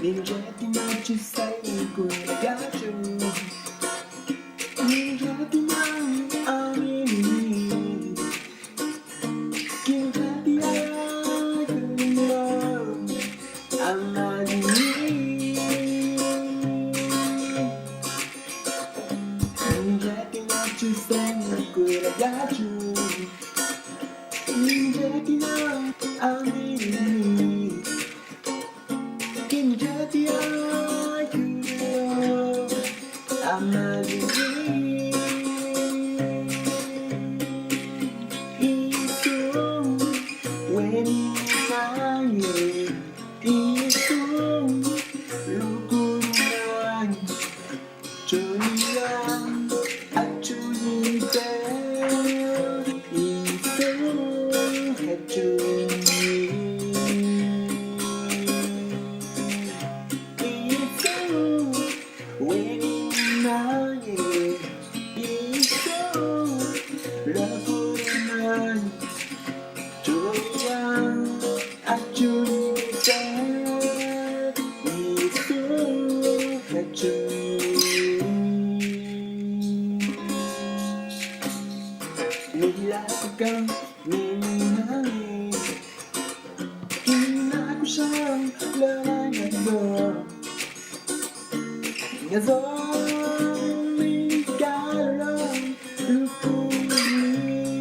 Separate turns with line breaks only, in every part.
Nino jetti non ci sei in quel ragazzo. Nino jetti non ami. Chi jetti ai non amani. Nino jetti non ci sei in quel ragazzo. Nino jetti non ami. Quem já te ajuda a viver isso when you isso loucura joia a junita isso é junita. Nilakukan ninangi Kinaku siyang langit mo Ngazong ikalang lukuli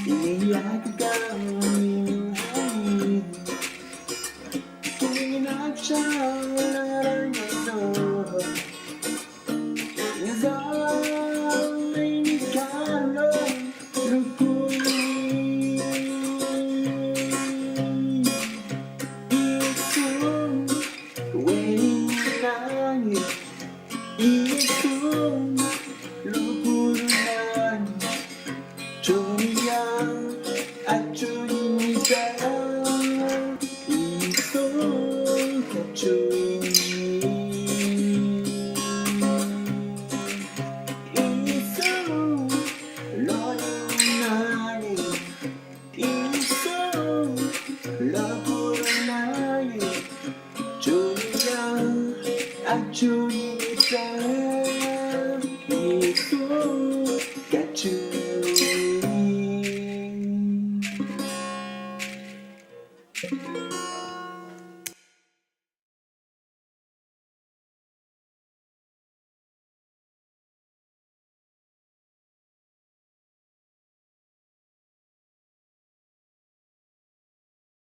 Nilakukan ninangi Kinaku siyang langit mo Got you.